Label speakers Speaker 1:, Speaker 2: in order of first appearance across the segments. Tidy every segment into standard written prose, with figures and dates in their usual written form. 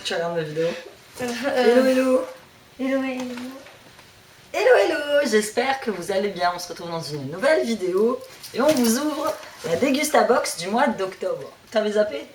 Speaker 1: tu regardes ma vidéo. Hello, hello.
Speaker 2: Hello, hello.
Speaker 1: Hello, hello. J'espère que vous allez bien. On se retrouve dans une nouvelle vidéo. Et on vous ouvre la Dégustabox du mois d'octobre. T'avais zappé?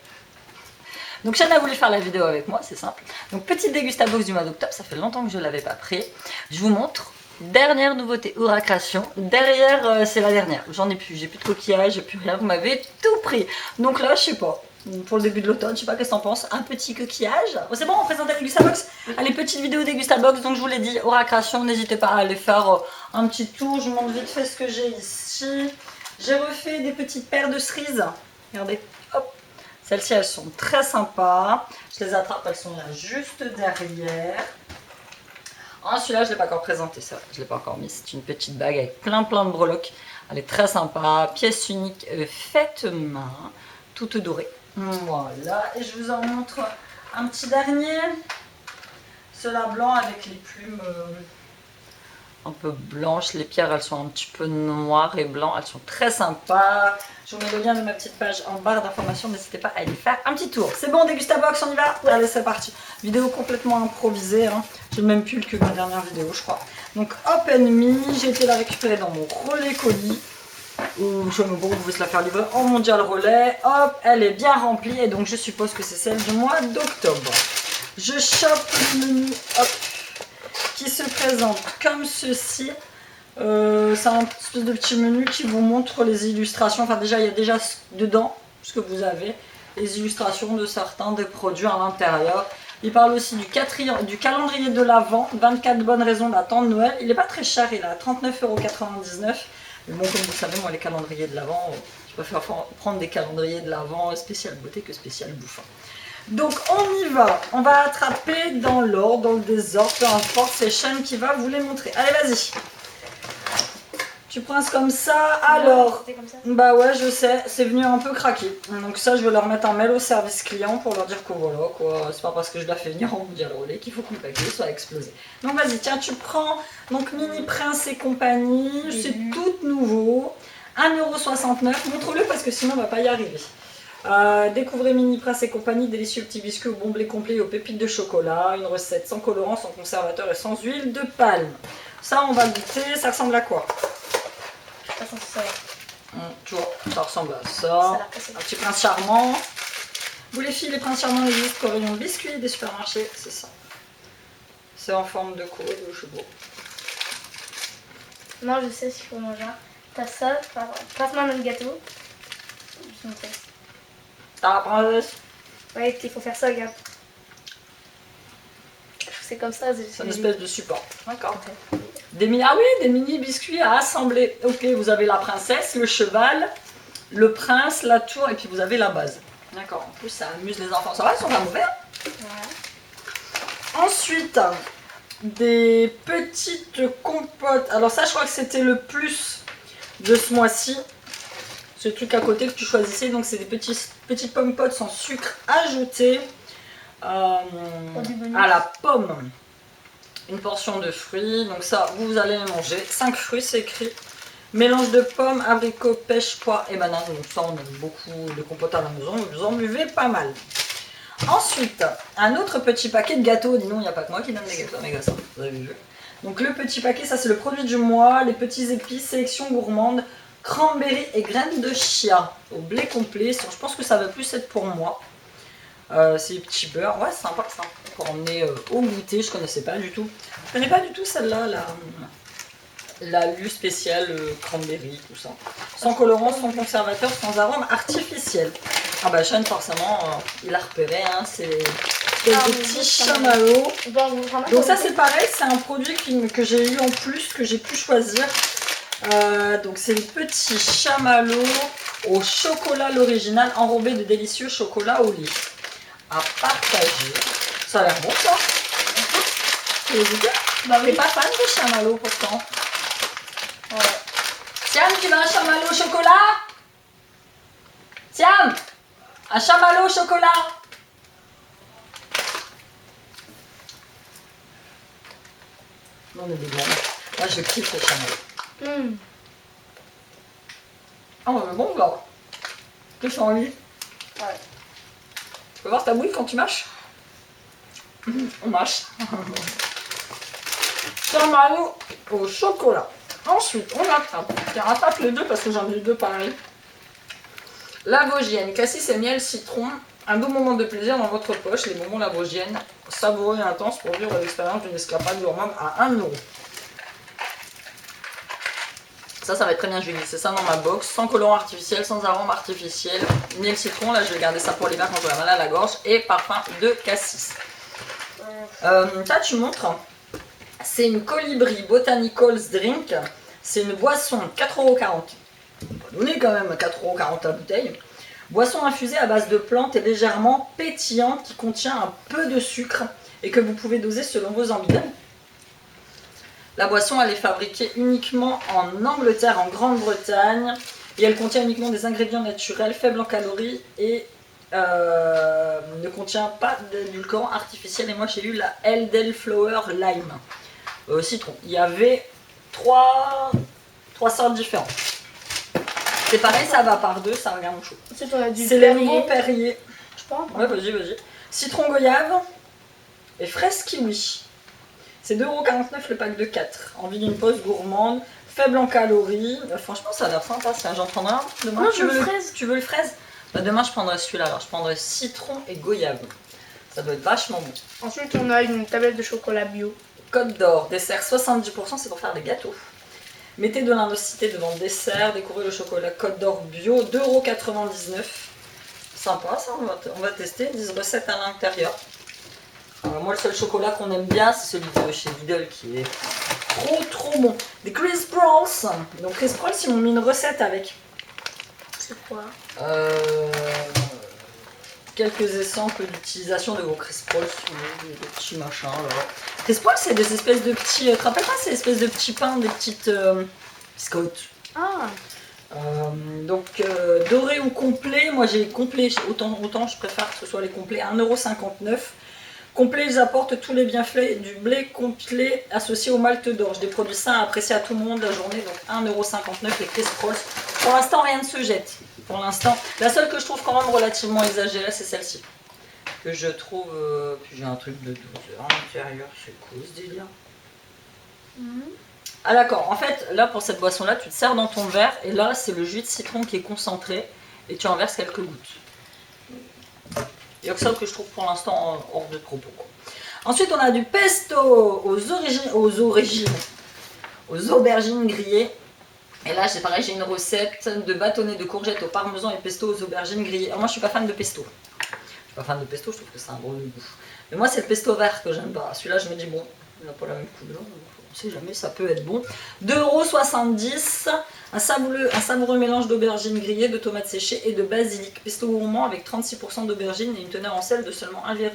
Speaker 1: Donc Chane a voulu faire la vidéo avec moi, c'est simple. Donc petite Dégustabox du mois d'octobre, ça fait longtemps que je ne l'avais pas pris. Je vous montre. Dernière nouveauté, Oura Création. Derrière, c'est la dernière. J'en ai plus, j'ai plus de coquillages, j'ai plus rien. Vous m'avez tout pris. Donc là, je sais pas. Pour le début de l'automne, je sais pas qu'est-ce que t'en penses. Un petit coquillage. Oh, c'est bon, on présente la Dégustabox. Allez, petite vidéo Dégustabox. Donc je vous l'ai dit, Oura Création, n'hésitez pas à aller faire un petit tour. Je vous montre vite fait ce que j'ai ici. J'ai refait des petites paires de cerises. Regardez, hop. Celles-ci, elles sont très sympas. Je les attrape, elles sont là juste derrière. Ah, celui-là, je ne l'ai pas encore présenté, ça. Je ne l'ai pas encore mis. C'est une petite bague avec plein de breloques. Elle est très sympa. Pièce unique faite main, toute dorée. Voilà. Et je vous en montre un petit dernier. Cela blanc avec les plumes un peu blanches. Les pierres, elles sont un petit peu noires et blancs. Elles sont très sympas. Je vous mets le lien de ma petite page en barre d'informations. N'hésitez pas à y faire un petit tour. C'est bon, Dégustabox, on y va? Allez, c'est parti. Vidéo complètement improvisée. Hein. J'ai le même pull que ma dernière vidéo, je crois. Donc, Open Me. J'ai été la récupérer dans mon relais colis. Ou je me vous pouvez se la faire livrer en mondial relais. Hop, elle est bien remplie. Et donc, je suppose que c'est celle du mois d'octobre. Je chope le menu. Hop. Qui se présente comme ceci. C'est un espèce de petit menu qui vous montre les illustrations. Enfin déjà, il y a déjà dedans ce que vous avez. Les illustrations de certains des produits à l'intérieur. Il parle aussi du calendrier de l'Avent. 24 bonnes raisons d'attendre Noël. Il n'est pas très cher, il est à 39,99 €. Mais bon, comme vous savez, moi les calendriers de l'Avent, je préfère prendre des calendriers de l'Avent spécial beauté que spécial bouffe. Donc on y va, on va attraper dans l'ordre, dans le désordre, peu importe, c'est Chane qui va vous les montrer. Allez, vas-y. Tu princes comme ça, alors,
Speaker 2: Comme ça.
Speaker 1: bah ouais, je sais, c'est venu un peu craquer. Donc ça, je vais leur mettre un mail au service client pour leur dire que voilà, quoi, c'est pas parce que je la fais venir en mondial relais qu'il faut que le paquet soit explosé. Donc vas-y, tiens, tu prends, donc Mini Prince et compagnie, c'est tout nouveau, 1,69 €, montre-le parce que sinon on va pas y arriver. Découvrez Mini Prince et compagnie, délicieux petits biscuits au bon blé complet et aux pépites de chocolat, une recette sans colorant, sans conservateur et sans huile de palme. Ça, on va goûter, ça ressemble à quoi?
Speaker 2: Ça sent ça.
Speaker 1: Tu vois, ça ressemble à ça. Un petit prince charmant. Vous les filles, les princes charmants existent au rayon biscuits des supermarchés, c'est ça. C'est en forme de quoi, de chevaux.
Speaker 2: Non, je sais ce qu'il faut manger. T'as ça, passe-moi notre gâteau. Je me teste.
Speaker 1: T'as la princesse?
Speaker 2: Ouais, il faut faire ça, regarde. C'est comme ça.
Speaker 1: C'est une espèce de support. D'accord. Ah oui, des mini biscuits à assembler. Ok, vous avez la princesse, le cheval, le prince, la tour, et puis vous avez la base. D'accord, en plus ça amuse les enfants. Ça va, ils sont pas mauvais. Ouais. Ensuite, des petites compotes. Alors ça, je crois que c'était le plus de ce mois-ci. Ce truc à côté que tu choisissais, donc c'est des petites pommes potes sans sucre ajouté à la pomme. Une portion de fruits, donc ça vous allez les manger. 5 fruits, c'est écrit. Mélange de pommes, abricots, pêche, pois et bananes. Donc ça, on aime beaucoup de compotes à la maison, vous en buvez pas mal. Ensuite, un autre petit paquet de gâteaux. Dis donc, il n'y a pas que moi qui donne des gâteaux à mes gosses, vous avez vu. Donc le petit paquet, ça c'est le produit du mois. Les petits épices, sélection gourmande, cranberry et graines de chia au blé complet. Je pense que ça va plus être pour moi. C'est les petits beurres, ouais, c'est sympa ça. Pour emmener au goûter, je connaissais pas du tout. Je connais pas du tout celle-là, la lue spéciale cranberry, tout ça. Sans colorant, sans conservateur, sans arôme artificiel. Ah bah Chane, forcément, il a repéré, hein, c'est des petits chamallows. Donc ça c'est pareil, c'est un produit que j'ai eu en plus, que j'ai pu choisir. Donc c'est les petits chamallows au chocolat l'original, enrobé de délicieux chocolat au lait. À partager. Ça a l'air bon ça. Tu veux goûter? Bah oui. T'es pas fan de chamallows pourtant. Ouais. Tiens, tu veux un chamallow au chocolat? Tiens, un chamallow au chocolat. Non mais des blagues. Moi je kiffe les chamallows. Ah mais bon là. Que j'ai envie. Ouais. Tu peux voir ta bouille quand tu mâches? On mâche. Caramel au chocolat. Ensuite, on attrape. Tiens, attrape les deux parce que j'en ai deux pareils. La Vosgienne, cassis et miel, citron. Un doux moment de plaisir dans votre poche. Les bonbons La Vosgienne, savoureux et intense pour vivre l'expérience d'une escapade gourmande à 1 €. Ça va être très bien, je vais glisser ça dans ma box. Sans colorant artificiel, sans arôme artificiel. Miel citron, là je vais garder ça pour l'hiver quand j'aurai mal à la gorge. Et parfum de cassis. Ça, tu montres. C'est une Colibri Botanicals Drink. C'est une boisson, 4,40 €. On va donner quand même 4,40 € la bouteille. Boisson infusée à base de plantes et légèrement pétillante qui contient un peu de sucre et que vous pouvez doser selon vos envies. La boisson, elle est fabriquée uniquement en Angleterre, en Grande-Bretagne. Et elle contient uniquement des ingrédients naturels, faibles en calories et ne contient pas d'édulcorant artificiel. Et moi, j'ai eu la Elderflower Lime. Citron. Il y avait trois sortes différentes. C'est pareil, ça va par deux, ça regarde chaud. C'est le nouveau Perrier.
Speaker 2: Je pense.
Speaker 1: Ouais, vas-y. Citron goyave et fraise kiwi. C'est 2,49 € le pack de 4. Envie d'une pause gourmande, faible en calories. Franchement, ça a l'air sympa. J'en prendrai un. Demain,
Speaker 2: non, je veux le fraise.
Speaker 1: Tu veux le fraise? Bah, demain, je prendrai celui-là. Alors, je prendrai citron et goyave. Ça doit être vachement bon.
Speaker 2: Ensuite, on a une tablette de chocolat bio.
Speaker 1: Côte d'Or, dessert 70%, c'est pour faire des gâteaux. Mettez de l'indocité devant le dessert, découvrez le chocolat Côte d'Or bio, 2,99 €. Sympa ça, on va tester, 10 recettes à l'intérieur. Moi le seul chocolat qu'on aime bien, c'est celui de chez Lidl qui est trop bon. Des Crisp Rolls. Donc Crisp Rolls, ils m'ont mis une recette avec.
Speaker 2: C'est quoi?
Speaker 1: Quelques exemples d'utilisation de vos Crisp Rolls, des petits machins là. Crisp Rolls, c'est des espèces de petits. Tu te rappelles pas ces espèces de petits pains, des petites biscottes.
Speaker 2: Ah.
Speaker 1: Doré ou complet, moi j'ai complet, autant je préfère que ce soit les complets, 1,59 €. Complet, ils apportent tous les bienfaits du blé complet associé au malt d'orge. Des produits sains appréciés à tout le monde la journée, donc 1,59 € les Crisp Rolls. Pour l'instant, rien ne se jette. Pour l'instant, la seule que je trouve quand même relativement exagérée, c'est celle-ci. Que je trouve. Puis j'ai un truc de 12 € à l'intérieur, c'est quoi ce délire? Ah d'accord, en fait, là pour cette boisson-là, tu te sers dans ton verre et là c'est le jus de citron qui est concentré et tu en verses quelques gouttes. Il y a que ça que je trouve pour l'instant hors de propos. Ensuite, on a du pesto aux aubergines grillées. Et là, c'est pareil, j'ai une recette de bâtonnet de courgettes au parmesan et pesto aux aubergines grillées. Alors moi, je suis pas fan de pesto. Je suis pas fan de pesto, je trouve que c'est un drôle de goût. Mais moi, c'est le pesto vert que j'aime pas. Celui-là, je me dis, bon, il n'a pas la même couleur. On sait jamais, ça peut être bon. 2,70 €. Un savoureux mélange d'aubergines grillées, de tomates séchées et de basilic. Pesto gourmand avec 36% d'aubergines et une teneur en sel de seulement 1,2.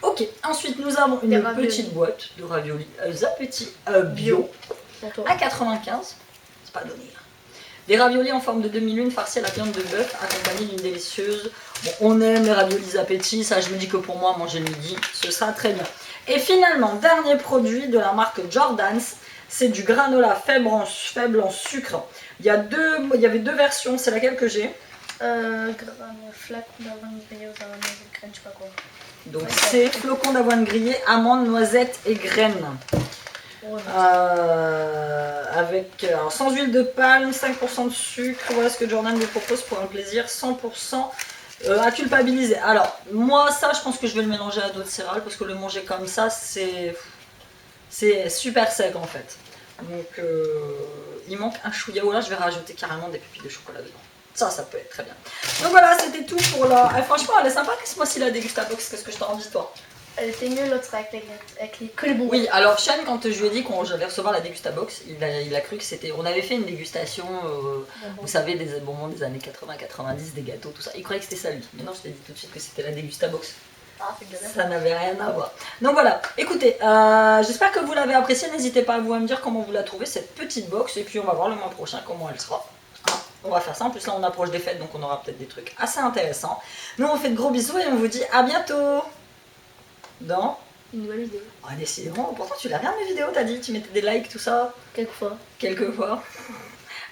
Speaker 1: Ok, ensuite nous avons une petite boîte de raviolis Zapetti bio à 95. C'est pas donné. Des raviolis en forme de demi-lune farcis à la viande de bœuf accompagnés d'une délicieuse. Bon, on aime les raviolis Zapetti, ça je me dis que pour moi, manger le midi, ce sera très bien. Et finalement, dernier produit de la marque Jordan's. C'est du granola faible en sucre. Il y avait deux versions, c'est laquelle que j'ai?
Speaker 2: Flacon d'avoine grillée aux amandes et graines, je sais pas quoi.
Speaker 1: Donc c'est flocons d'avoine grillée, amandes, noisettes et graines. Sans huile de palme, 5% de sucre. Voilà ce que Jordan me propose pour un plaisir 100% à culpabiliser. Alors moi ça je pense que je vais le mélanger à d'autres céréales parce que le manger comme ça c'est super sec en fait. Donc il manque un chouïa. Ou là je vais rajouter carrément des pépites de chocolat dedans. Ça peut être très bien. Donc voilà, c'était tout pour la... franchement, elle est sympa ce mois-ci la Dégustabox. Qu'est-ce que je t'en dis toi?
Speaker 2: Elle était mieux l'autre avec les colibons.
Speaker 1: Oui, alors Sean, quand je lui ai dit qu'on allait recevoir la Dégustabox, il a cru que c'était... On avait fait une dégustation, vous savez, des bonbons des années 80-90, des gâteaux, tout ça. Il croyait que c'était ça lui. Mais non, je t'ai dit tout de suite que c'était la Dégustabox. Ça n'avait rien à voir. Donc voilà, écoutez, j'espère que vous l'avez apprécié. N'hésitez pas à vous me dire comment vous la trouvez, cette petite box. Et puis on va voir le mois prochain comment elle sera. On va faire ça. En plus là on approche des fêtes, donc on aura peut-être des trucs assez intéressants. Nous on fait de gros bisous et on vous dit à bientôt dans
Speaker 2: une nouvelle vidéo.
Speaker 1: Oh, décidément, pourtant tu l'as rien mes vidéos, t'as dit, tu mettais des likes, tout ça.
Speaker 2: Quelquefois.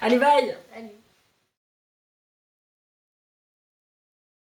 Speaker 1: Allez, bye.
Speaker 2: Allez.